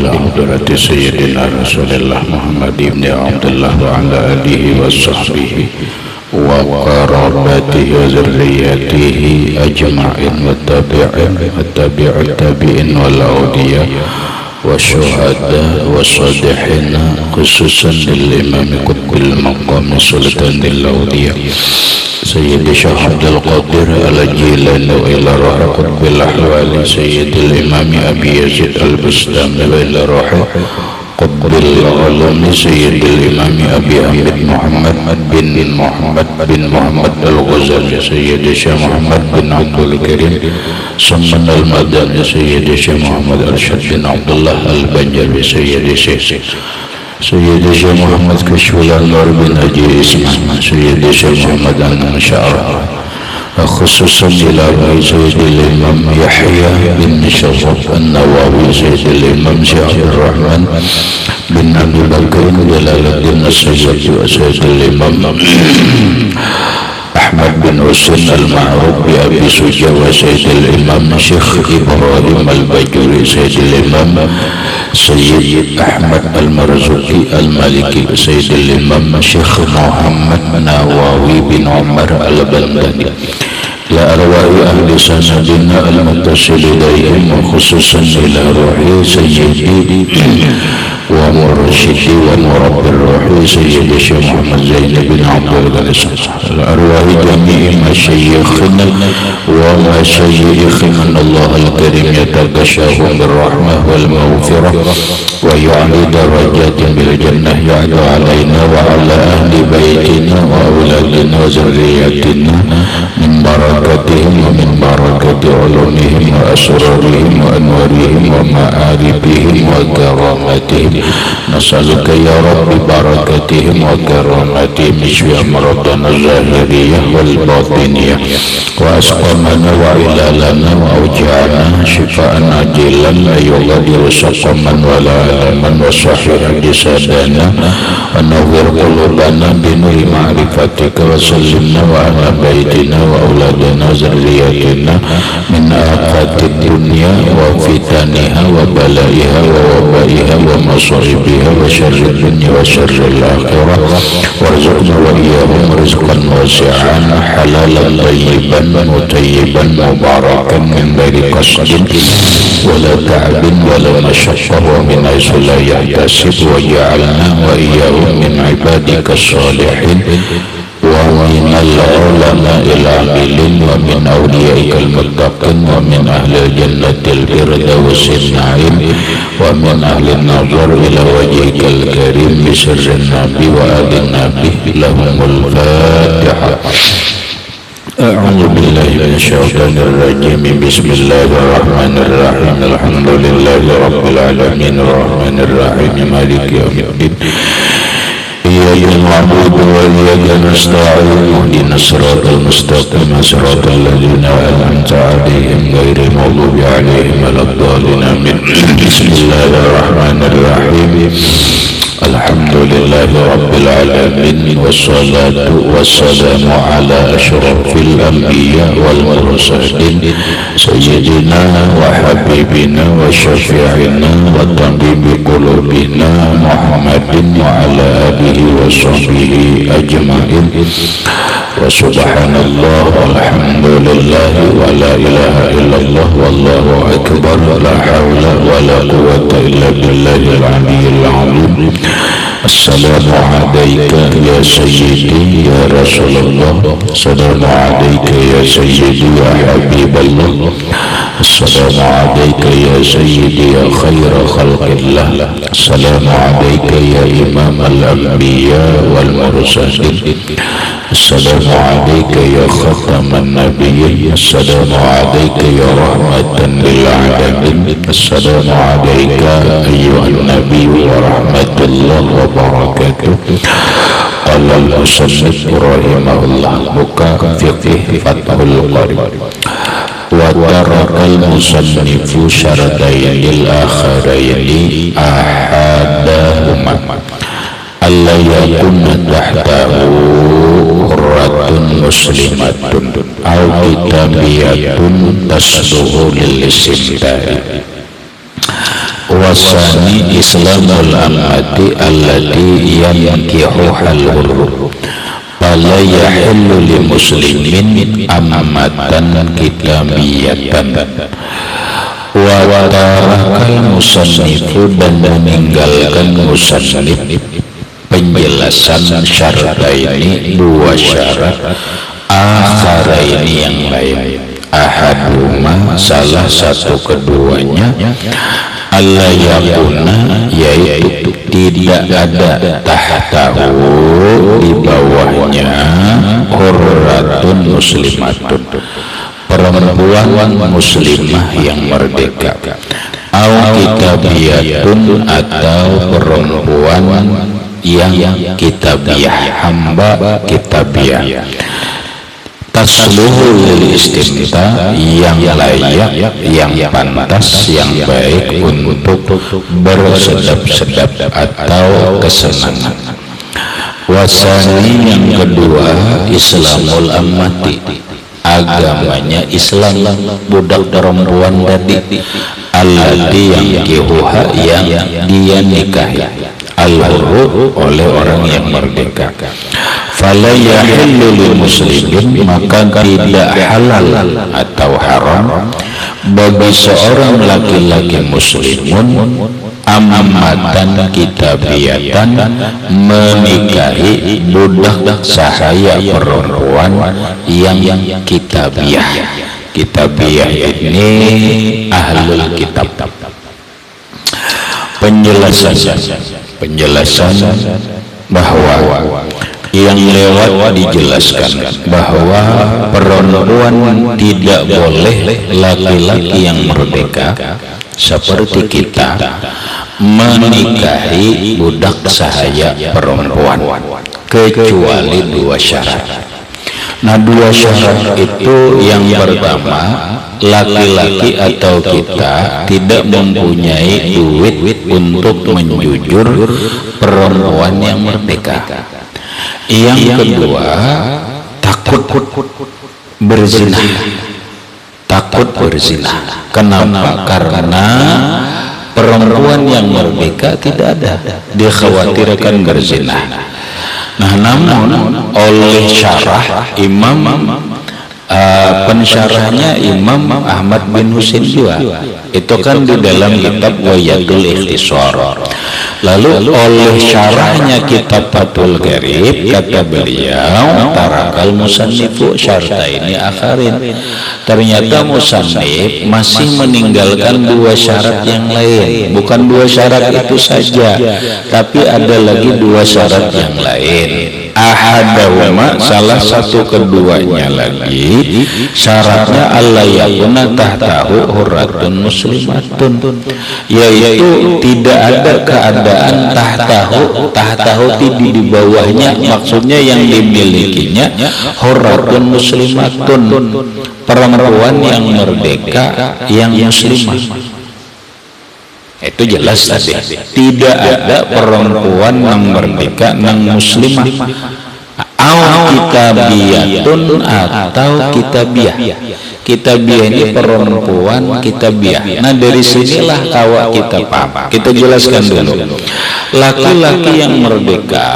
إلى حضرة سيدنا رسول الله محمد بن عبد الله وعلى آله وصحبه وقرابته وذريته أجمعين والتابعين والأولياء والشهداء والصالحين خصوصا للإمام قطب المقام سلطان الأولياء سيد الشيخ عبد القادر الجيلاني وإلى روح قطب الأحوال سيد الإمام أبي يزيد البستامي وإلى روح قطب العلوم سيد الإمام أبي حميد محمد بن محمد الغزالي سيد الشيخ محمد بن عبد الكريم سمن المدني سيد الشيخ محمد أرشد بن عبد الله البنجلي سيد الشيخ محمد كشف الأنوار بن حجي إسماعيل سيد الشيخ محمد الشعر خصوصا إلى سيد الإمام يحيى بن شرف النووي سيد الإمام عبد الرحمن بن أبي بكر جلال الدين السيد وسيد الإمام أحمد بن حسين المعروف بأبي سجى وسيد الإمام شيخ إبراهيم البجوري سيد الإمام سيد أحمد المرزوقي المالكي سيد الإمام شيخ محمد نواوي بن عمر البغدادي إلى أرواح أهل سندنا المتصل إليهم وخصوصا إلى روح سيدي ومرشدي ومربي الروح سيد الشيخ محمد زين بن عبد الغني الأرواح جميع مشايخنا ومشايخنا الله الكريم يتغشاهم بالرحمة والمغفرة ويعلي درجات بالجنة يعلو علينا وعلى أهل بيتنا وأولادنا وذرياتنا من بركاتهم ومن بركة علومهم وأسرارهم وأنوارهم ومعارفهم وكراماتهم نسألك يا رب بركاتهم وكراماتهم اشف أمراضنا الظاهرية والباطنية وأسقامنا وعلالنا وأوجاعنا شفاء عاجلا لا يغادر سقما ولا ألما وصحح جسدنا ونور قلوبنا بنور معرفتك وسلمنا وعلى بيتنا وأولادنا وذرياتنا من آفات الدنيا وفتنها وبلائها ووبائها ومصائبها وشر الدنيا وشر الآخرة وارزقنا وإياهم رزقا واسعا حلالا طيبا مطيبا مباركا من غير قصد ولا تعب ولا مشقة ومن حيث لا يحتسب وجعلنا وإياهم من عبادك الصالحين ومن العلماء العاملين ومن أوليائك المتقين ومن أهل الجنة الفردوس النعيم ومن أهل النظر إلى وجهك الكريم بسر النبي وآل النبي لهم الفاتحة. أعوذ بالله من الشيطان الرجيم بسم الله الرحمن الرحيم الحمد لله رب العالمين الرحمن الرحيم مالك يوم الدين إياك نعبد وإياك نستعين اهدنا الصراط المستقيم صراط الذين أنعمت عليهم غير المغضوب عليهم ولا الضالين آمين. بسم الله الرحمن الرحيم الحمد لله رب العالمين والصلاة والسلام على أشرف الأنبياء والمرسلين سيدنا وحبيبنا وشفيعنا وطبيب قلوبنا محمد وعلى آله وصحبه أجمعين وسبحان الله والحمد لله ولا إله إلا الله والله أكبر لا حول ولا قوة إلا بالله العلي العظيم. السلام عليك يا سيدي يا رسول الله السلام عليك يا سيدي يا حبيب الله السلام عليك يا سيدي يا خير خلق الله السلام عليك يا إمام الأنبياء والمرسلين السلام عليك يا ختم النبيين السلام عليك يا رحمة للعالمين السلام عليك أيها النبي ورحمة الله وبركاته. قال المصنف رحمه الله buka fiqh Fathul Qarib wa tarakal musannifu syaradainil akharaini ahadahuma alla yakuna tahtahu hurratun muslimatun au kitabiyatun tasluhu lil istimta'i wasani islamul ammati allati yankihuhal hurru fala yahillu li muslimin ammatan kitabiyatan wa tarakal musannifu dan meninggalkan musannif penjelasan syarataini dua syarat akharaini yang lain ahaduma salah satu keduanya alla yakuna yaitu tidak ada tahtahu di bawahnya hurratun muslimatun perempuan muslimah yang merdeka au kitabiyatun atau perempuan yang kitabiyah hamba kitabiyah tasluhu lil istimta yang layak yang pantas yang baik untuk bersedap-sedap atau kesenangan. Wasani yang kedua islamul ammati agamanya Islam budak perempuan tadi allati yang kihuha yang dia nikahi al-hurru oleh orang yang merdeka fala yahillu lil muslimin maka tidak halal atau haram bagi seorang laki-laki muslimun ammatan kitabiyatan menikahi budak sahaya perempuan yang kitabiyah. Kitabiyah ini ahlul kitab. Penjelasan bahwa yang lewat dijelaskan bahwa perempuan tidak boleh laki-laki yang merdeka seperti kita menikahi budak sahaya perempuan kecuali dua syarat. Nah, dua syarat itu yang pertama, laki-laki atau kita tidak mempunyai duit untuk menjujur perempuan yang merdeka. Yang kedua, takut berzina. Takut berzina. Kenapa? Karena perempuan yang merdeka tidak ada, dikhawatirkan berzina. Nah, namun oleh syarah Imam pensyarahnya Imam Ahmad bin Husain juga itu kan di dalam kitab Wayadul Ikhtisar. Lalu oleh syarahnya kitab Fathul Gharib kata beliau tarakal musannifu syartaini akharin. Ternyata musannif masih meninggalkan dua syarat yang lain. Bukan dua syarat itu saja, tapi ada lagi dua syarat yang lain. Ahadahuma salah satu keduanya lagi syaratnya Allah yakuna tahtahu hurratun muslimatun, yaitu tidak ada keadaan tahtahu di bawahnya, maksudnya yang dimilikinya hurratun muslimatun, perempuan yang merdeka yang muslimah. Itu jelas tadi, tidak ada perempuan yang merdeka yang muslimah. Au kitabiyatun atau kitabiyah. Kitabiyah ini perempuan kitabiyah. Nah, dari sinilah awak kita paham. Kita jelaskan dulu. Laki-laki yang merdeka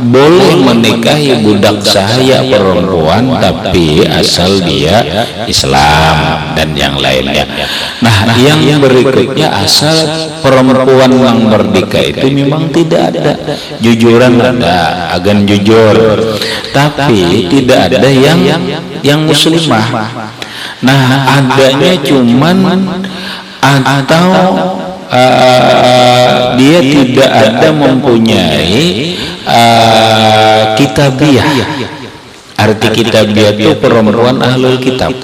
boleh menikahi budak sahaya perempuan, tapi asal dia Islam dan yang lainnya. Nah, yang berikutnya asal perempuan yang merdeka itu memang tidak ada jujuran, ada agan jujur, tapi tidak ada yang muslimah. Nah, adanya cuman atau dia tidak ada mempunyai kitabiyah. Arti kitabiyah itu perempuan ahlul kitab.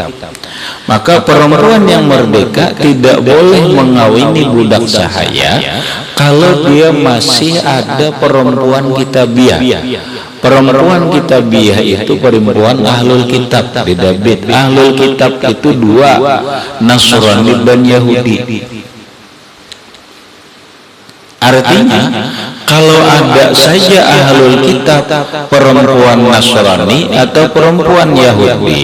Maka perempuan yang merdeka tidak boleh mengawini budak sahaya kalau dia masih ada perempuan kitabiyah. Perempuan kitabiyah itu perempuan ahlul kitab. Beda. Ahlul kitab itu dua, Nasrani dan Yahudi. Artinya kalau ada saja ahlul kitab perempuan Nasrani atau perempuan Yahudi,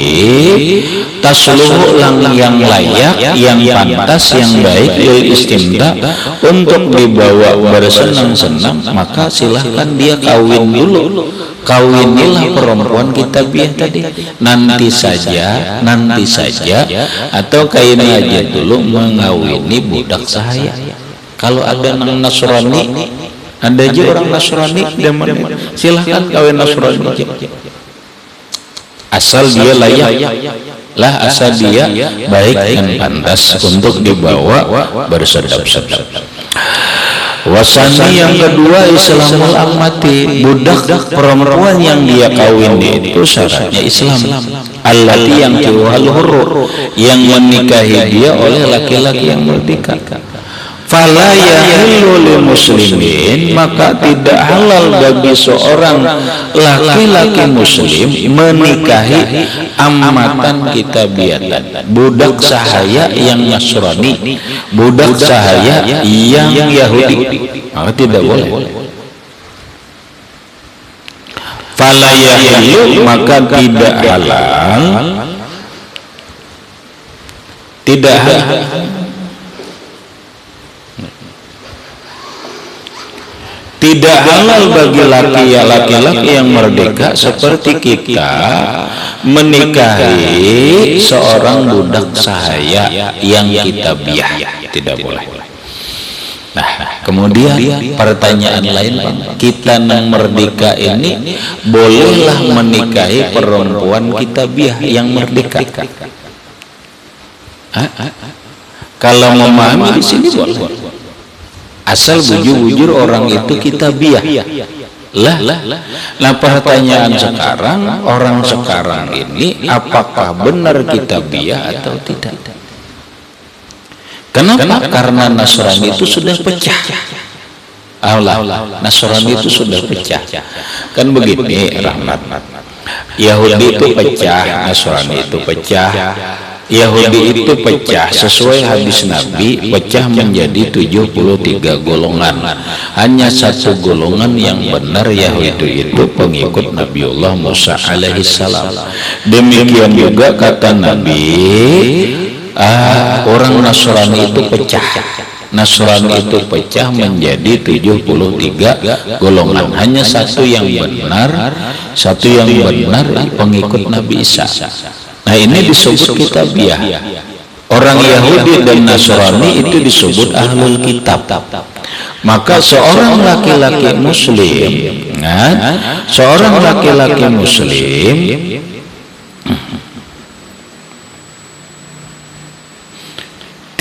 tasluhu yang layak, yang pantas, yang baik lil istimta untuk dibawa bersenang-senang, maka silahkan dia kawin dulu. Kawinilah perempuan kitabiah tadi, nanti saja, atau kain aja dulu mengawini budak sahaya. Kalau ada nang Nasrani, ada aja orang Nasrani, silahkan kawin Nasrani aja. Asal dia layak lah, asal dia baik dan pantas untuk dibawa bersedap-sedap. Wasani yang kedua, Islamul ammati, budak perempuan yang dia kawin itu syaratnya Islam. Allati yang kiwal hurur, yang menikahi dia oleh laki-laki yang merdeka. Fala yahillu lil muslimin, maka tidak halal bagi seorang laki-laki muslim menikahi ammatan kitabiatan, budak sahaya yang Nasrani, budak sahaya yang Yahudi, maka tidak boleh. Fala yahillu, maka tidak halal, tidak halal bagi laki-laki yang merdeka seperti kita menikahi seorang budak sahaya yang kitabiah, tidak boleh. Nah, kemudian pertanyaan lain, Bang, kita yang merdeka ini bolehlah menikahi perempuan kitabiah yang merdeka? Kalau memahami di sini boleh. Asal bujur-bujur orang itu kitabiah lah. Nah, pertanyaan sekarang, orang sekarang ini apakah benar kitabiah atau tidak? Kenapa? Karena Nasrani itu sudah pecah. Nasrani itu sudah pecah. Kan begini, Rahmat. Yahudi itu pecah, Nasrani itu pecah. Yahudi itu pecah sesuai hadis Nabi, pecah menjadi 73 golongan. Hanya satu golongan yang benar, Yahudi itu pengikut Nabiullah Musa alaihissalam. Demikian juga kata Nabi, orang Nasrani itu pecah. Nasrani itu pecah menjadi 73 golongan. Hanya satu yang benar, pengikut Nabi Isa. Nah, ini disebut kitabiah. Orang Yahudi dan Nasrani itu disebut ahlul kitab. Maka seorang laki-laki muslim,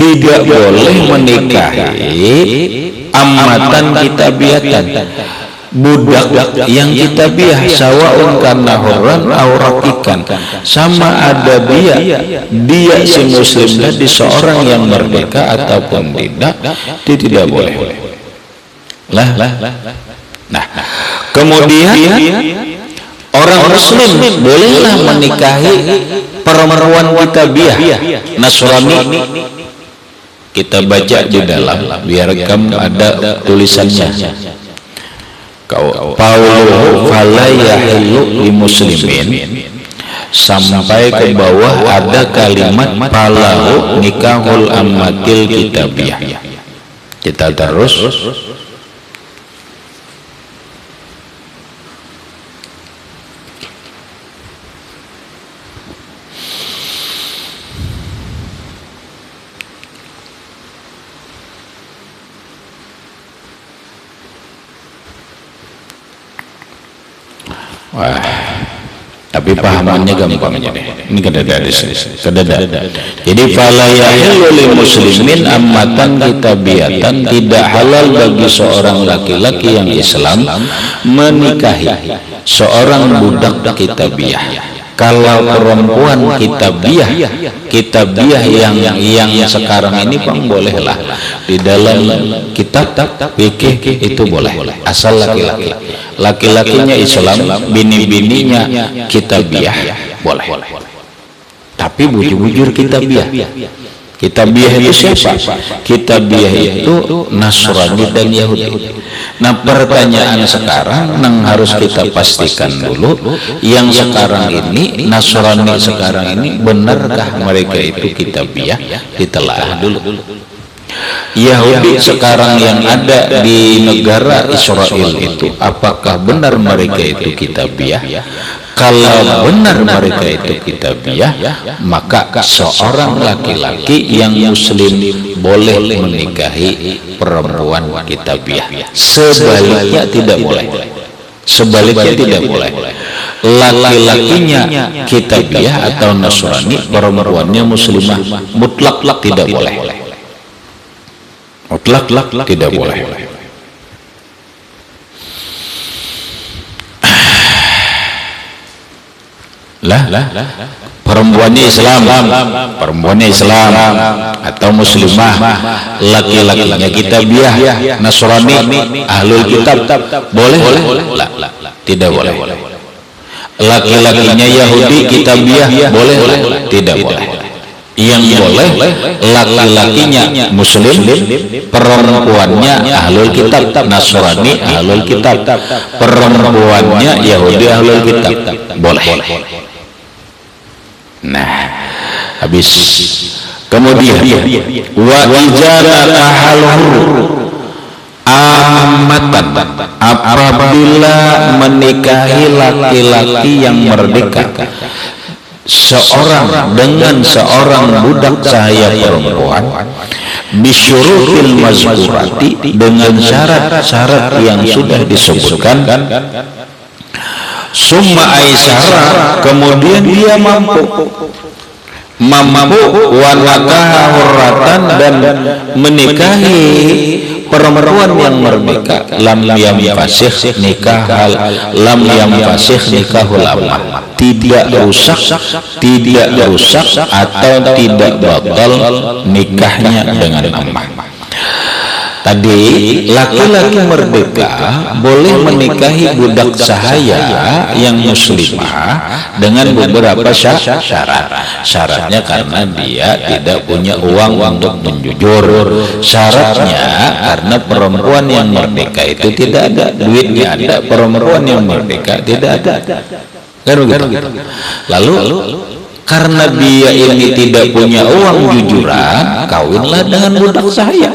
tidak boleh menikahi ammatan kitabiatan, budak yang kitabiah, sawaun kana hurran aw raqiqan, sama ada dia si muslim tadi seorang yang merdeka ataupun tidak boleh. Nah, kemudian orang muslim bolehlah menikahi perempuan kitabiah Nasrani. Kita baca di dalam, biar kamu ada tulisannya. Qauluhu fala yahillu li muslimin, sampai ke bawah ada kalimat falahu nikahul ammatil kitabiyah. Kita terus. Wah, tapi pahamannya gampang aja deh. Ini kedada di sini. Jadi fala yahillu lil muslimin ammatan kitabiatan, tidak halal bagi seorang laki-laki yang Islam menikahi seorang budak kitabiah. Kalau perempuan kitabiah yang sekarang ini Bang, bolehlah di dalam kitab fikih itu boleh, asal laki-lakinya Islam, bini-bininya kitabiah boleh. Tapi bujur-bujur kitabiah. Kitabiah itu siapa? Kitabiah itu Nasrani dan Yahudi. Nah, pertanyaan sekarang yang harus kita pastikan dulu, yang sekarang ini Nasrani sekarang ini benarkah mereka itu kitabiah? Ditelaah dulu. Yahudi sekarang yang ada di negara Israel itu, apakah benar mereka itu kitabiah? Kalau benar mereka itu kitabiah, maka seorang laki-laki yang muslim boleh menikahi perempuan kitabiah. Sebaliknya tidak boleh. Sebaliknya tidak boleh. Laki-lakinya kitabiah atau Nasrani, perempuannya muslimah, mutlak tidak boleh. Mutlak tidak boleh. Perempuannya Islam atau muslimah, laki-lakinya kitabiah, Nasrani, ahlul kitab, boleh? Tidak boleh. Laki-lakinya Yahudi, kitabiah, boleh? Tidak boleh. Yang boleh laki-lakinya muslim, perempuannya ahlul kitab, Nasrani ahlul kitab, perempuannya Yahudi ahlul kitab, boleh. Nah, habis. Kemudian wa ijana ahaluhu amatan, apabila menikahi laki-laki yang merdeka seorang dengan seorang budak sahaya perempuan bisyurutil mazkurati, dengan syarat-syarat yang sudah disebutkan, summa aisyara, kemudian dia mampu wanakaha hurratan, dan menikahi perempuan yang merdeka, lam fasih nikahul amah, tidak rusak atau tidak batal nikahnya dengan amah. Tadi laki-laki merdeka boleh menikahi budak sahaya yang muslimah dengan beberapa syarat. Syaratnya karena dia tidak punya uang untuk menjujur. Syaratnya karena perempuan yang merdeka itu tidak ada duitnya, ada perempuan yang merdeka tidak ada. Gitu. Lalu karena dia ini tidak punya uang jujuran, kawinlah dengan budak sahaya.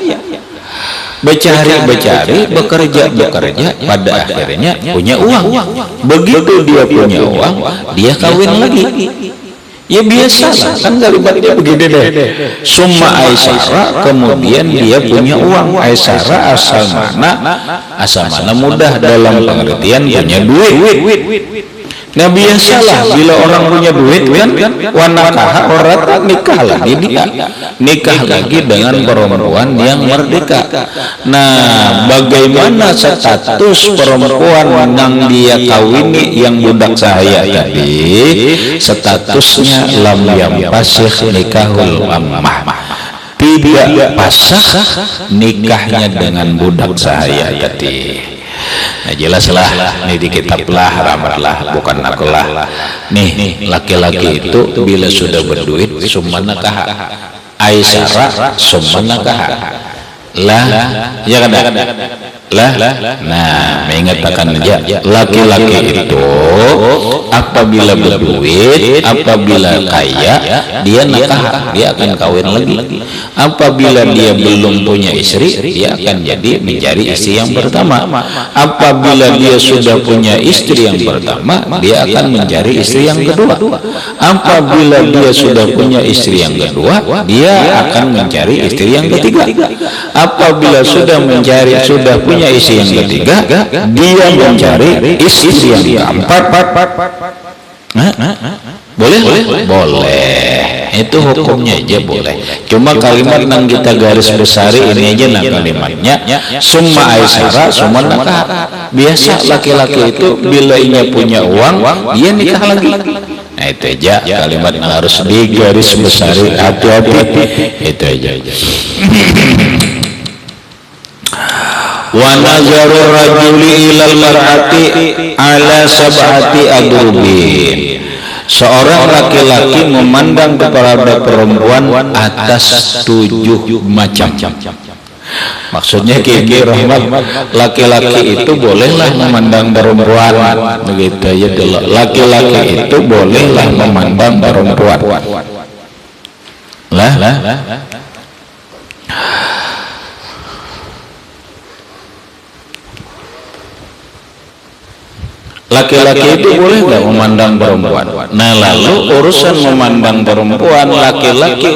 Becari, bekerja, pada akhirnya punya uang. Begitu dia punya uang, dia kawin lagi. Ya biasa kan kalimatnya begini deh. Summa aisyara, kemudian dia punya uang. Aisyara asal mana mudah, dalam pengertian punya duit. Nah biasalah bila orang punya duit kan, wanakaha orang nikah lagi dengan perempuan yang merdeka. Nah bagaimana status perempuan yang dia kawini yang budak sahaya tadi? Statusnya lam fasih nikahul amah, tidak pasah nikahnya dengan budak sahaya tadi. Nah jelaslah nih di kitab lah, ramatlah, bukan akulah. Nih laki-laki itu bila sudah berduit summanakah aisyara summanakah lah, ya kan? Nah mengatakan aja laki-laki itu apabila berduit, apabila kaya, dia nakah, dia akan kawin lagi. Apabila dia belum punya istri, dia akan menjadi istri yang pertama. Apabila dia sudah punya istri yang pertama, dia akan menjadi istri yang kedua. Apabila dia sudah punya istri yang kedua, dia akan mencari istri yang ketiga. Apabila sudah punya istri yang ketiga, dia mencari istri yang keempat. Boleh. Itu hukumnya aja boleh. Cuma kalimat yang kita garis besari ini aja kalimatnya summa aisyara summa nakah. Biasa laki-laki itu bila ia punya uang, dia nikah lagi. Nah itu aja kalimat yang harus digaris besari, hati-hati. Itu aja. Wa nazaru rajuli ilal mar'ati ala sab'ati adrubin. seorang laki-laki memandang kepada perempuan atas 7 macam. Maksudnya Kiai Rahmat, laki-laki itu bolehlah memandang perempuan, begitu ya dulu. Laki-laki itu bolehlah memandang perempuan. Lah. Laki-laki itu boleh nggak memandang perempuan? Nah, lalu urusan memandang perempuan, laki-laki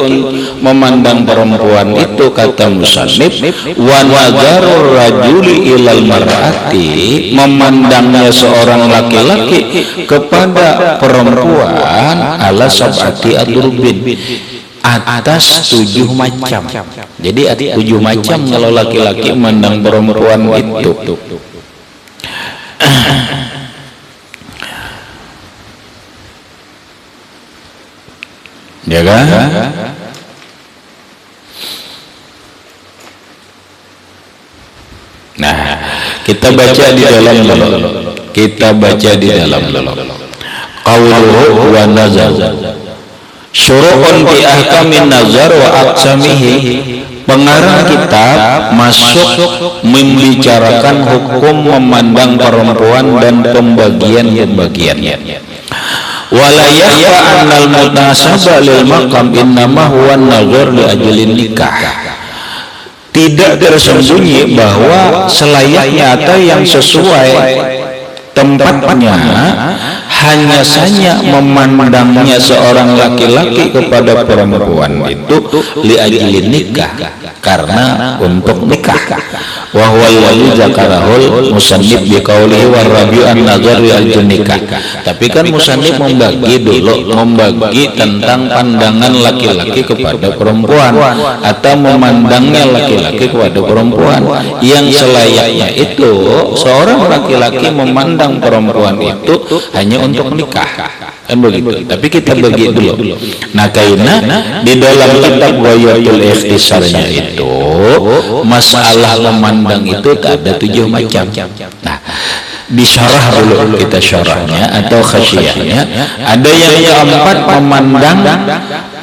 memandang perempuan itu kata musannif, wa nazarur rajuli ilal mar'ati, memandangnya seorang laki-laki kepada perempuan ala sab'ati adrubin, atas 7 macam. Jadi 7 macam kalau laki-laki memandang perempuan itu. Ya kan? Nah, kita baca di dalam dulu. Qauluhu wa nazar. Syuru'un fi ahkamin nazar wa aqsamihi. Pengarang kitab masuk membicarakan hukum memandang perempuan dan pembagian-pembagiannya. Wala yakhfa annal mutasaba lil maqam innama huwa an-nazar li ajlin nikah. Tidak tersembunyi bahwa selayaknya atau yang sesuai tempatnya hanya saja memandangnya seorang laki-laki kepada perempuan itu li ajlin nikah, karena untuk nikah. Wa huwa alladhi zakarahul musannif bi qawlihi wa rabi'u an-nazar al nikah. Tapi kan musannif membagi tentang pandangan laki-laki kepada perempuan atau memandangnya laki-laki kepada perempuan. Yang selayaknya itu seorang laki-laki memandang perempuan itu hanya untuk nikah, kan begitu. Tapi kita bagi dulu. Nah, karena di dalam kitab Ghayatul Ikhtisarnya itu masalah memandang itu ada 7 macam. Nah, disyarah dulu kita syarahnya atau khasyiyahnya. Ada yang keempat memandang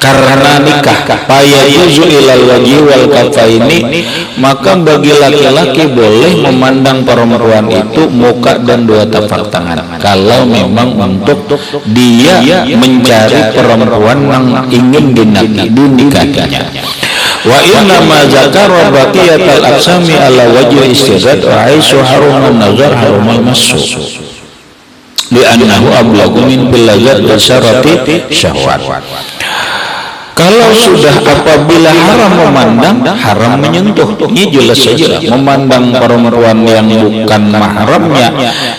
karena nikah, fayuzu ilal wajhi wal kafaini, maka bagi laki-laki boleh memandang perempuan itu muka dan 2 tapak tangan kalau memang untuk dia mencari perempuan yang ingin dinikahinya. Wa inna ma zakara baqiyatal aqsami ala wajhi istizad wa aisu haruman nazar harumal masu li'annahu ablagu min bilazat wa syarati syahwat. Kalau sudah apabila haram memandang, haram menyentuh, ini jelas saja. Memandang perempuan yang bukan mahramnya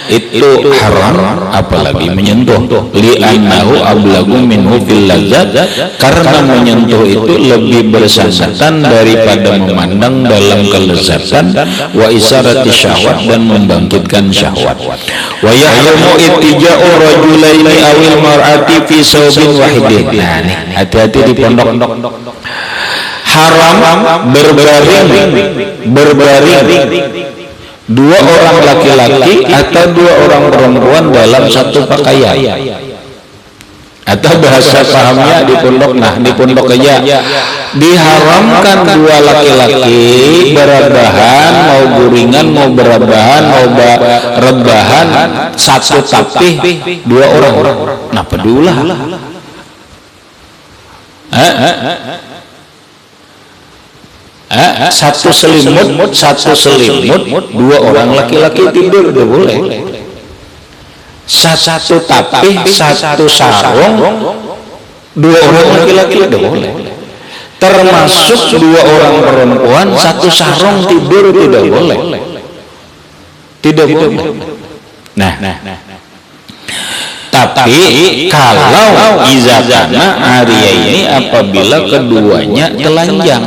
itu haram, apalagi menyentuh. Li'annahu ablagu minhu fil lazat, karena menyentuh itu lebih bersangkutan daripada memandang dalam kelezatan wa isarati syahwat, dan membangkitkan syahwat. Wa yahrumu ittija'u rajulaini awil mar'ati fi saubin wahidin. Nah, nih, hati-hati di pondok. Haram berbaring 2 orang laki-laki atau 2 orang perempuan dalam satu pakaian. Atau bahasa pahamnya di pondok, nah di pondok aja diharamkan 2 laki-laki berebahan, mau guringan, mau berebahan, mau rebahan satu tapi 2 orang. Nah, pedulah. Satu selimut 2 orang laki-laki tidur, udah boleh. Satu tapih, satu sarung 2 orang laki-laki, udah boleh. Termasuk 2 orang perempuan satu sarung tidur, tidak boleh. Tidak boleh. Nah. Tapi kalau izatana Arya ini apabila keduanya telanjang,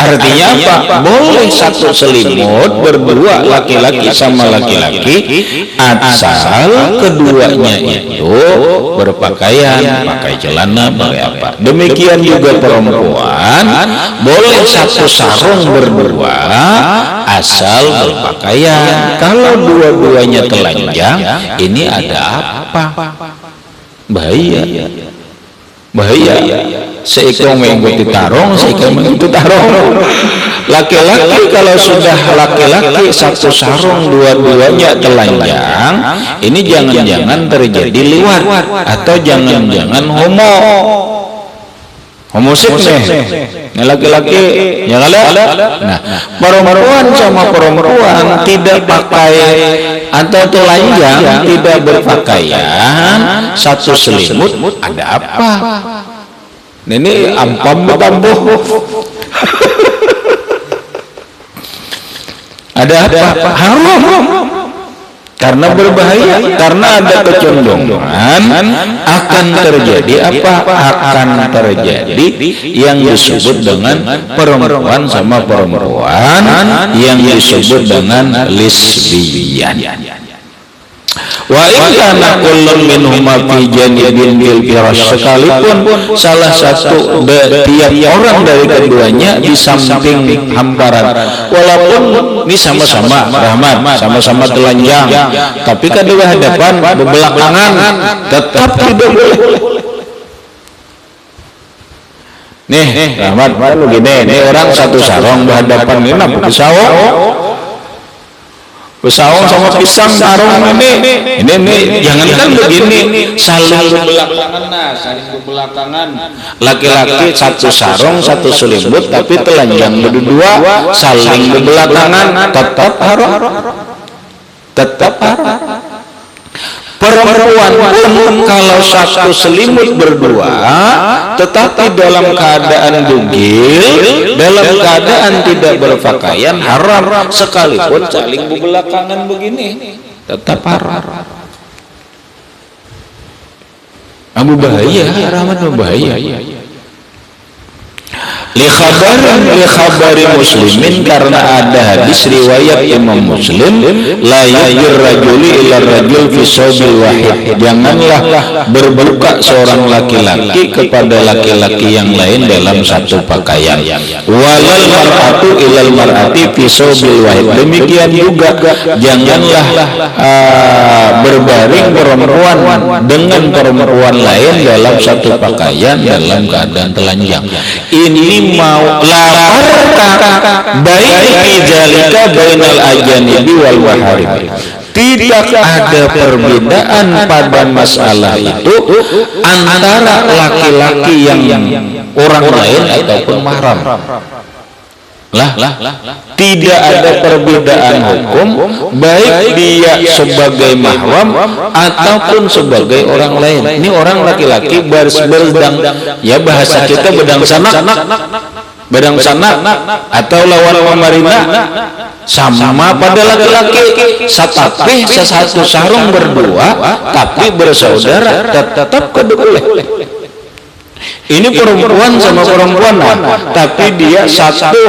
Artinya apa? Boleh satu selimut berdua laki-laki sama laki-laki asal keduanya itu berpakaian, pakai celana, pakai apa. Demikian juga perempuan boleh satu sarung berdua asal berpakaian. Kalau dua-duanya telanjang, ini ada apa? Bahaya. Seikong mengikuti tarung, seikong mengikuti tarung. Laki-laki kalau sudah laki-laki satu sarung dua-duanya telanjang, ini jangan-jangan terjadi liwat atau jangan-jangan homoseks nih. Nah, laki-laki jangan nah, perempuan sama perempuan tidak pakai atau telanjang, tidak berpakaian, satu selimut, ada apa? Ini ampam betambuh. Ada apa? Haram. Karena berbahaya, karena ada kecondongan akan terjadi apa? Akan terjadi yang disebut dengan perempuan sama perempuan, yang disebut dengan lesbian. Wa inna kullun minhuma fi janibin bil firash, sekalipun salah satu tiap orang dari keduanya di samping hamparan, walaupun ini sama-sama rahmat, sama-sama telanjang, tapi kedua hadapan berbelakangan, tetap tidak boleh. Nih rahmat, lu gini, ini orang satu sarung berhadapan, ini apa pesawat sama pisang sarung ini jangankan begini, saling berbelakangan, laki-laki satu sarung satu selimut tapi telanjang berdua saling berbelakangan, tetap haram. Perempuan pun kalau satu selimut berdua tetapi dalam keadaan bugil, dalam keadaan tidak berpakaian, haram. Sekalipun saling berbelakangan begini, tetap haram. Abu bahaya, rahmat bahaya. Li khabari muslimin, karena ada hadis riwayat Imam Muslim, la yajur rajuli ila rajul fi sawbil wahid, janganlah berbuka seorang laki-laki kepada laki-laki yang lain dalam satu pakaian. Walal mar'atu ilal mar'ati fi sawbil wahid, demikian juga janganlah berbaring perempuan dengan perempuan lain dalam satu pakaian dalam keadaan telanjang. Ini mau lapar baik bijalika bainal ajanibi wal maharim, tidak ada perbedaan pada masalah itu antara laki-laki yang orang lain ataupun mahram. Tidak ada perbedaan hukum baik dia sebagai mahram ataupun sebagai orang lain. Ini orang laki-laki bersedang, ya bahasa kita bedang sanak atau lawan pemerintah sama pada laki-laki, tapi sesatu sarung berdua tapi bersaudara, tetap kedua boleh. Ini perempuan sama perempuan, tapi dia satu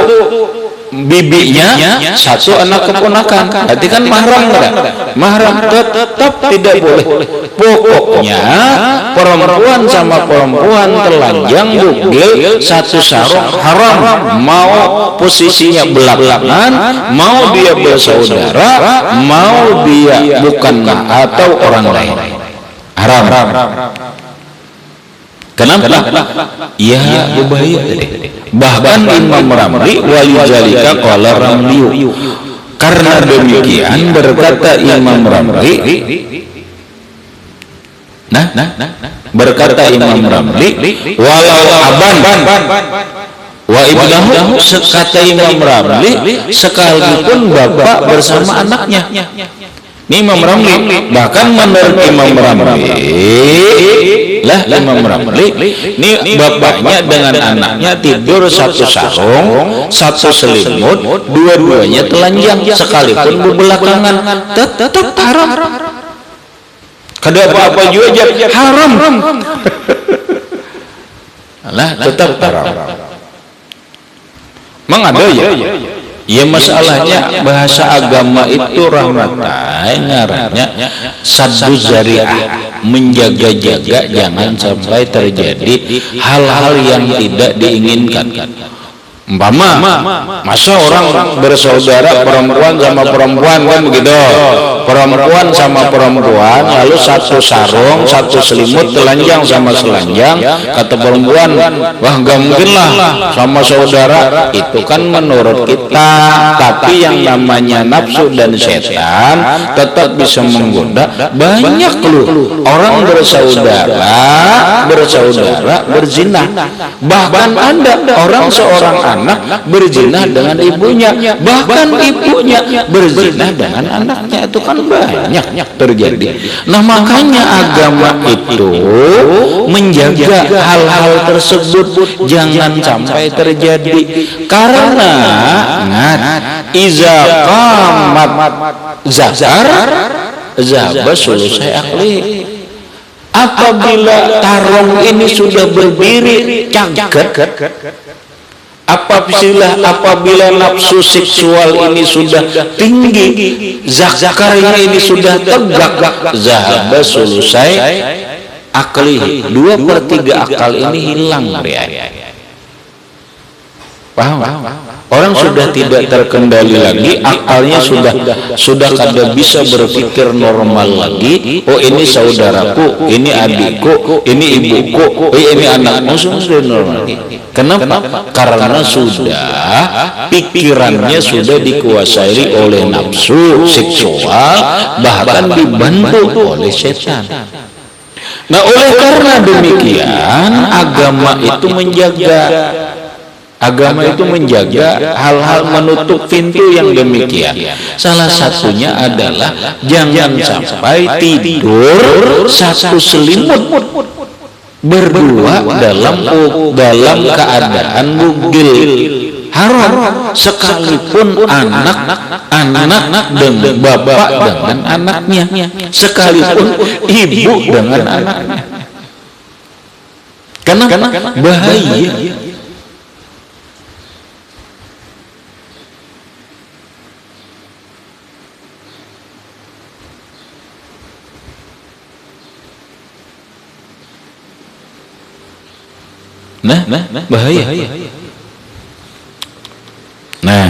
bibinya, satu anak keponakan, berarti kan mahram enggak? Mahram tetap tidak boleh. Pokoknya perempuan sama perempuan telanjang bugil satu sarung haram, mau posisinya belakangan, mau dia bersaudara, mau dia bukan atau orang lain, haram. Kenapa? Ya berbahaya. Bahkan Imam Ramli walidzalika qala Ramli, karena demikian berkata Imam Ramli, berkata Imam Ramli, walau aban wa ibnahu, kata Imam Ramli, sekalipun bapak bersama anaknya. Ini Imam Ramli, bahkan menurut Imam Ramli, Imam Ramli, ini bapaknya dengan anaknya tidur satu sarung, satu selimut, dua-duanya telanjang, sekalipun berbelakangan, tetap haram. Kada apa-apa juga haram. Tetap haram. Mang ada ya? Ya masalahnya bahasa agama itu rahmatan, ngarannya saddu zari'ah, menjaga-jaga jangan sampai terjadi hal-hal yang tidak diinginkan. Umpama masa orang bersaudara perempuan sama perempuan kan begitu, perempuan sama perempuan lalu satu sarung satu selimut telanjang sama telanjang, kata perempuan wah gak mungkin lah sama saudara, itu kan menurut kita. Tapi yang namanya nafsu dan setan tetap bisa menggoda. Banyak loh orang bersaudara berzina, bahkan ada orang seorang anak berzina dengan ibunya, bahkan ibunya berzina dengan anaknya. Itu kan banyak terjadi. Nah makanya agama itu menjaga hal-hal tersebut jangan sampai terjadi, karena iza qamat zakar zaba sulusai akli. Apabila tarung ini sudah berdiri cagat, apabila nafsu seksual ini sudah tinggi, zakarnya ini sudah tegak, zahaba sulusai akli, 2/3 akal ini hilang dia. Paham? Orang sudah tidak terkendali lagi, akalnya sudah kada bisa berpikir normal lagi. Oh ini saudaraku, ini adikku, ini ibuku, ini anakmu, sudah normal. Kenapa? Karena sudah pikirannya sudah dikuasai oleh nafsu seksual, bahkan dibantu oleh setan. Nah oleh karena demikian agama itu menjaga hal-hal, menutup pintu yang demikian. Salah satunya adalah jangan sampai tidur satu selimut berdua dalam keadaan bugil. Haram, sekalipun anak dengan bapak dengan anaknya, sekalipun ibu dengan anaknya. Karena bahaya. Nah, bahaya. Nah,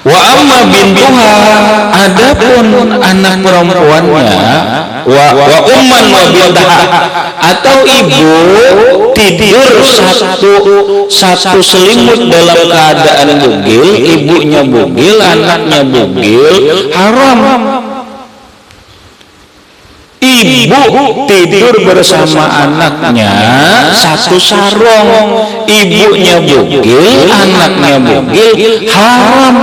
wa amma bintuha, adapun anak perempuannya, wa umman wa bintaha, atau ibu tidur satu selimut dalam keadaan bugil, ibunya bugil, anaknya bugil, haram. Ibu tidur bersama anaknya satu sarung, ibunya bugil, anaknya bugil, haram.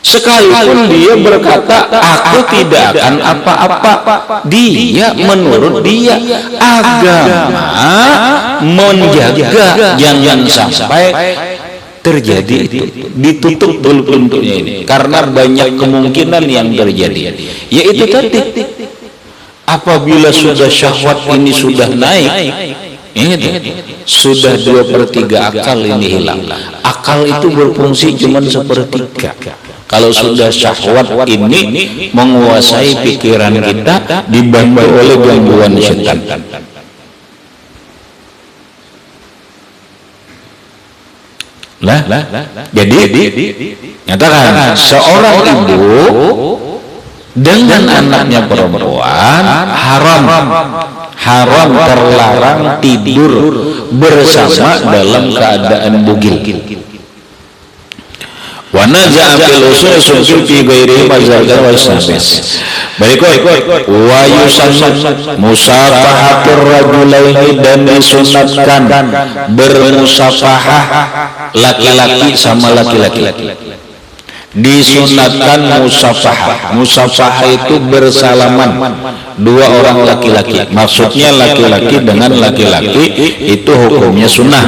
Sekalipun dia berkata aku tidak akan apa-apa, dia menurut dia agama menjaga jangan sampai terjadi itu, ditutup dulu pintunya ini, karena banyak kemungkinan yang terjadi, yaitu tadi apabila sudah syahwat ini sudah naik, sudah 2/3 akal ini hilang. Akal itu berfungsi cuma 1/3. Kalau sudah syahwat ini menguasai pikiran kita, dibantu oleh gangguan setan. Jadi nyatakan seorang ibu dengan anaknya perempuan haram, terlarang tidur bersama dalam keadaan bugil. Wa naza'a fil usul fi ghairi mazhaban wa sabis. Baik, wa yusanna musafahatur rajulaini, dan disunatkan bermusafahah laki-laki sama laki-laki. disunatkan musafahah. Musafahah itu bersalaman dua orang laki-laki, maksudnya laki-laki dengan laki-laki, itu hukumnya sunnah.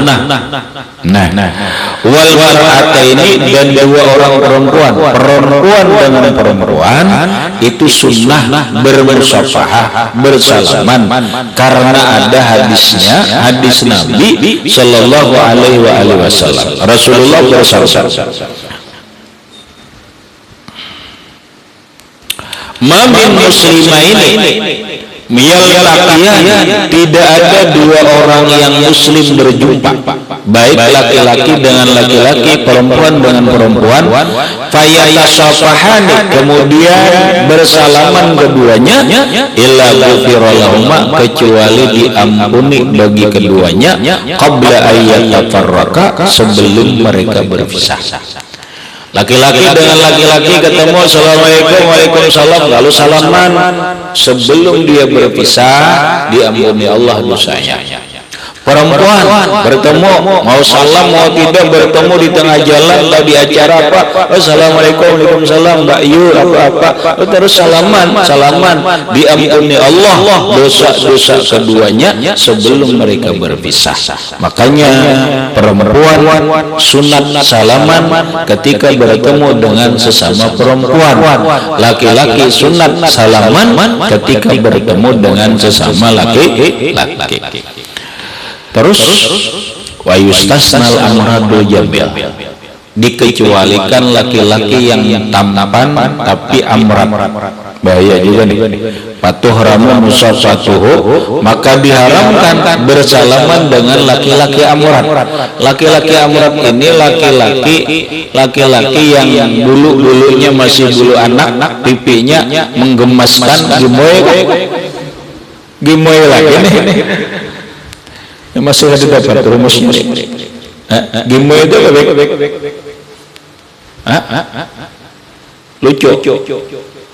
Wal mar'ataini, dan dua orang perempuan, perempuan dengan perempuan itu sunnah bermusafahah, bersalaman, karena ada hadisnya, hadis Nabi sallallahu alaihi wasallam. Rasulullah bersabda, "Mamin muslimaini yaltaqiyan," tidak ada dua orang yang muslim berjumpa, baik laki-laki dengan laki-laki, perempuan dengan perempuan, fayatasafahani, kemudian bersalaman keduanya, illa ghufira lahuma, kecuali diampuni bagi keduanya, qabla ayyatafarraqa, sebelum mereka berpisah. Laki-laki dengan laki-laki ketemu, assalamualaikum, waalaikumsalam, lalu salaman, sebelum dia berpisah diampuni Allah dosanya. Perempuan bertemu, mau salam mau tidak, bertemu di tengah jalan atau di acara apa, assalamualaikum, waalaikumsalam, Mbak Yu, apa-apa, terus salaman, diampuni Allah dosa-dosa keduanya sebelum mereka berpisah. Makanya perempuan sunat salaman ketika bertemu dengan sesama perempuan, laki-laki sunat salaman ketika bertemu dengan sesama laki-laki. Terus wa yustasnal amradul jamil, dikecualikan laki-laki yang tampan tapi amrad, bahaya juga nih, fatuhramu musafatuhu, maka diharamkan bersalaman dengan laki-laki amrad. Laki-laki amrad ini laki-laki yang bulu-bulunya masih bulu anak, pipinya menggemaskan, gemoy lagi nih. Masih ada dapat rumusnya. Gemoy itu lucu,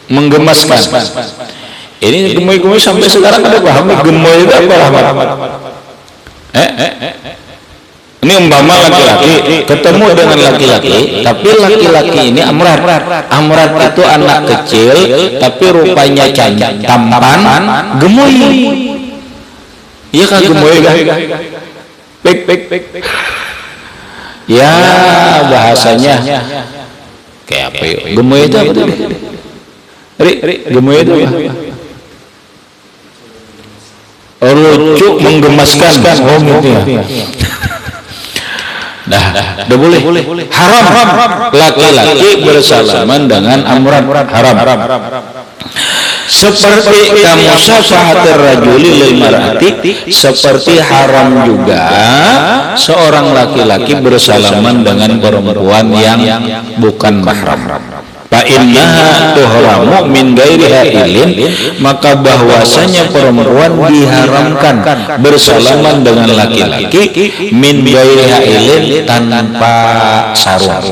menggemaskan. Ini gemoy sampai sekarang ada paham gemoy itu apa? Ini umpama laki-laki ketemu dengan laki-laki, tapi laki-laki ini amrad. Amrad itu anak kecil tapi rupanya tampan, gemoy. Iya kan, gemoy kan? Pek. Ya bahasanya kayak apa? Gemoy itu apa tuh? Gemoy itu apa? Lucu, menggemaskan. Oh gitu ya. Udah boleh. Haram laki-laki bersalaman dengan amrad, haram. Seperti kamusafahatir rajuli lil mar'ati, seperti haram juga seorang laki-laki bersalaman dengan perempuan yang bukan mahram. Fa innaha tuhramu min ghairi hailin, maka bahwasanya perempuan diharamkan bersalaman dengan laki-laki min ghairi hailin, tanpa sarung.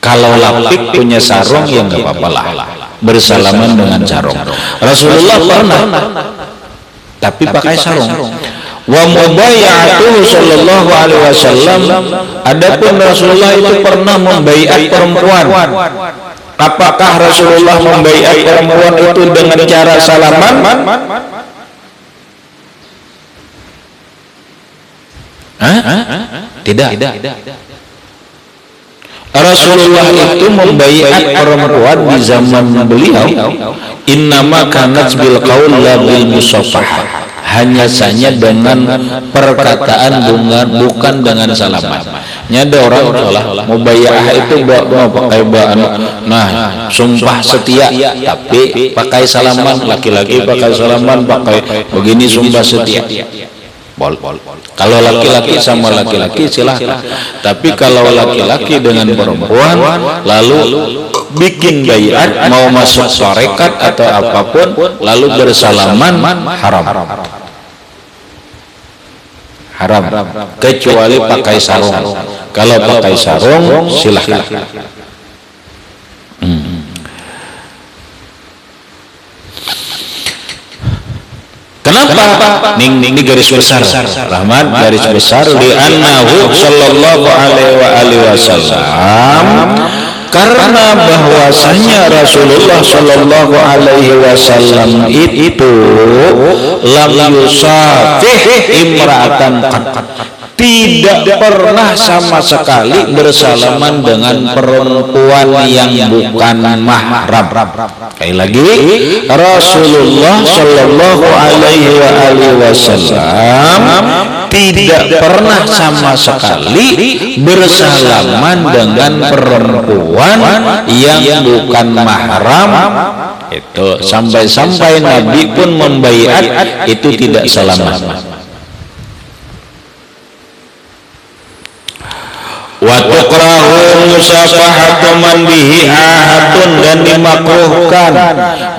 Kalau lapik punya sarung ya enggak apa-apa lah, bersalaman dengan sarung. Rasulullah pernah tapi pakai sarung. Wa mubayyatuhu sallallahu alaihi wasallam, adapun Rasulullah itu pernah membaiat perempuan. Apakah Rasulullah membaiat perempuan itu dengan cara salaman? Tidak. Rasulullah itu membaiat perempuan di zaman beliau, innama kanat bil qaul la bil musafahah, hanya saja dengan perkataan, bukan dengan salaman. Ada orang salah mubayyah itu mau pakai sumpah setia tapi pakai salaman, laki-laki pakai salaman, pakai begini sumpah setia. Kalau laki-laki sama laki-laki silahkan, tapi kalau laki-laki dengan perempuan lalu bikin baiat, mau masuk tarekat atau apapun lalu bersalaman, haram, kecuali pakai sarung. Kalau pakai sarung silahkan. Kenapa? Ini garis besar, Rahman, garis besar, li'annahu sallallahu alaihi wasallam karena bahwasanya Rasulullah Shallallahu Alaihi Wasallam itu lam yusafih imra'atan tidak pernah sama sekali bersalaman dengan perempuan yang bukan mahram. Sekali lagi, Rasulullah Shallallahu Alaihi Wasallam tidak pernah sama sekali bersalaman dengan perempuan yang bukan mahram. Itu sampai-sampai Nabi pun membaiat itu tidak salaman. Wa tukrahu musafahatu man bihi ahadun, dan dimakruhkan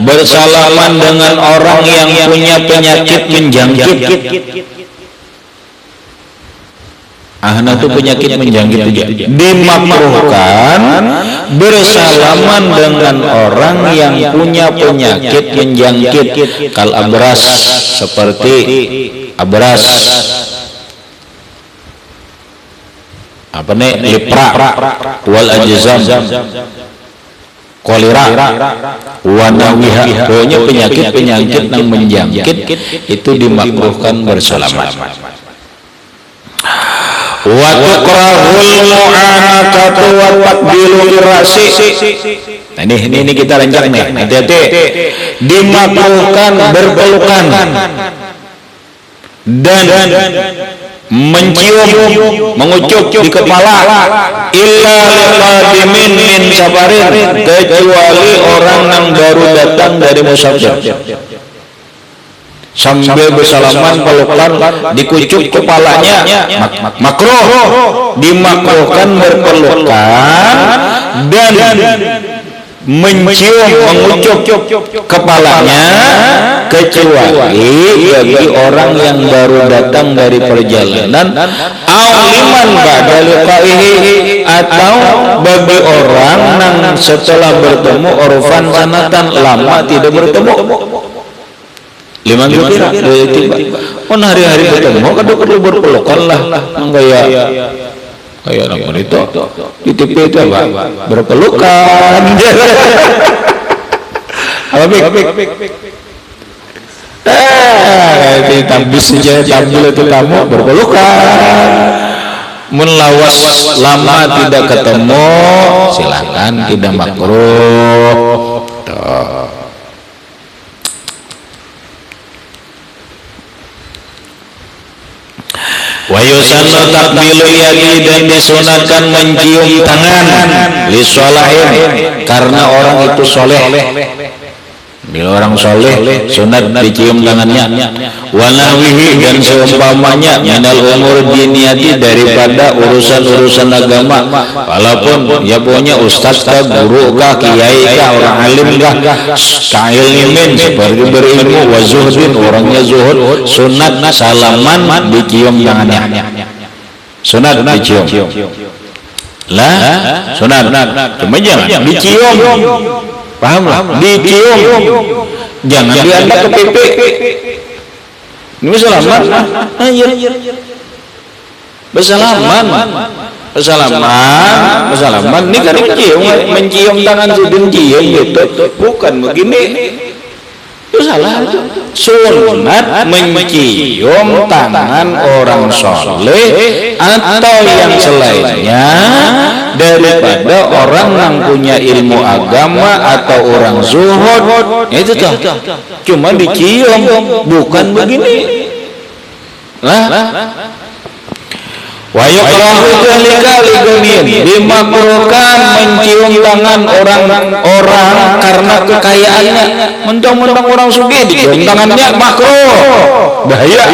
bersalaman dengan orang yang punya penyakit menjangkit. Ahna itu penyakit menjangkit juga. Dimakruhkan bersalaman dengan orang yang punya penyakit menjangkit. Kal abras, seperti abras, apa nih, lepra, wal ajzam, kolera, wanawiha, pokoknya penyakit-penyakit yang menjangkit itu dimakruhkan bersalaman. Wa tukrahul mu'anaqatu wa taqbilu lirasi. Nah, ini kita rancang nih, hati-hati. Dimakruhkan berpelukan dan mencium, mengucup di kepala, illa liqadimin min safarin, kecuali orang yang baru datang dari musafir. Sambil bersalaman, pelukan, dikucup kepalanya, makruh. Dimakruhkan berpelukan dan mencium, mengucup kepalanya, kecuali bagi orang yang baru datang dari perjalanan, auliman ba'da liqaihi, atau bagi orang yang setelah bertemu urfan sanatan, lama tidak bertemu. 5 minggu tiba. Oh, hari-hari bertemu kadang perlu berpelukan lah, kayak namun itu di TV itu apa? Berpelukan. Apa bik? Tabis saja, tampil itu kamu berpelukan. Melawas lama tidak ketemu, silakan, tidak makruh. Wa yusannu taqbilu yadi, dan disunatkan mencium tangan li sholahin, karena orang itu soleh. Bila orang soleh sunat dicium tangannya. Wa nahwihi, dan seumpamanya minal umur diniyati, daripada urusan-urusan agama. Walaupun ya pokoknya ustaz kah, guru kah, kiai kah, orang alim kah, kailmin, seperti berilmu, wa zuhdin, orangnya zuhud, sunat salaman dicium tangannya. Sunat dicium. Lah, sunat. Cuma jangan dicium. Paham lah? Dicium, jangan diantar ke pipi. Ini bersalaman, bersalaman. Ini kan mencium tangan sudin cium gitu, bukan begini. Itu salah. Sunat mencium tangan orang soleh atau yang selainnya daripada orang yang punya ilmu agama atau orang zuhud. Itu tuh cuma dicium, bukan begini lah. Wa yukrahu dzalika lighanin, dimakruhkan mencium tangan orang karena kekayaannya. Mentang-mentang orang sugih dicium tangannya, makruh. Bahaya.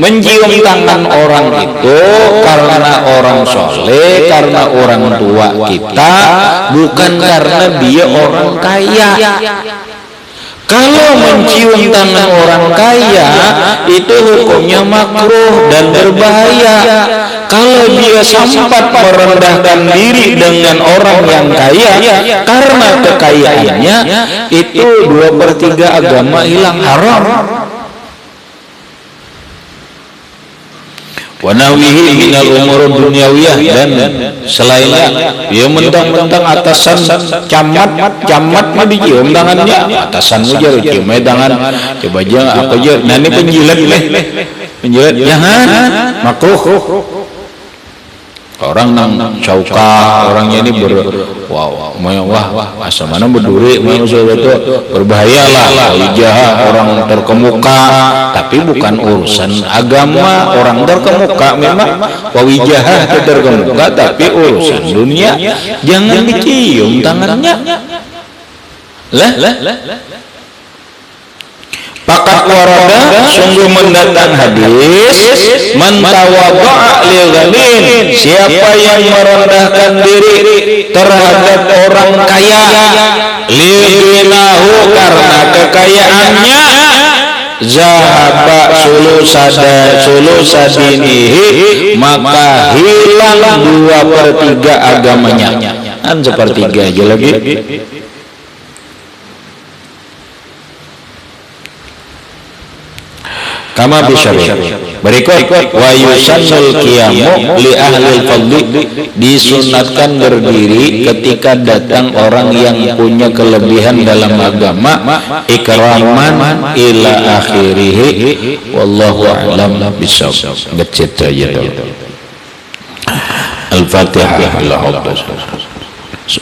Mencium tangan orang itu karena orang soleh, karena orang tua kita, bukan karena dia orang kaya. Kalau mencium tangan orang kaya itu hukumnya makruh dan berbahaya. Kalau dia sempat merendahkan diri dengan orang yang kaya karena kekayaannya, itu 2/3 agama hilang, haram. wa nahwihi minal umur dunyawiyah, dan selainnya dia mentang-mentang atasan camat mah dicium tangannya, atasan ujar cium tangan, coba aja apa aja, nah ini penjilat jangan makruh. Orang nang caukah orangnya ini wah asal mana berduri manusia itu berbahaya lah, wijah orang terkemuka, tapi bukan urusan agama orang terkemuka, memang wijah terkemuka, tapi urusan dunia jangan dicium tangannya lah. Pakat warada, sungguh mendatang hadis, man tawadha'a lil ghanin, siapa yang merendahkan diri terhadap orang kaya, lilinahu, karena kekayaannya, zahaba sulusadinihi, maka hilang 2/3 agamanya. Kan sepertiga aja lagi. Kama bisyari berikut, wa yusannul qiyamu li ahlil fadli, disunatkan berdiri ketika datang orang yang punya kelebihan dalam agama, ikraman ila akhirih, wallahu a'lam bishawab. Al-Fatihah.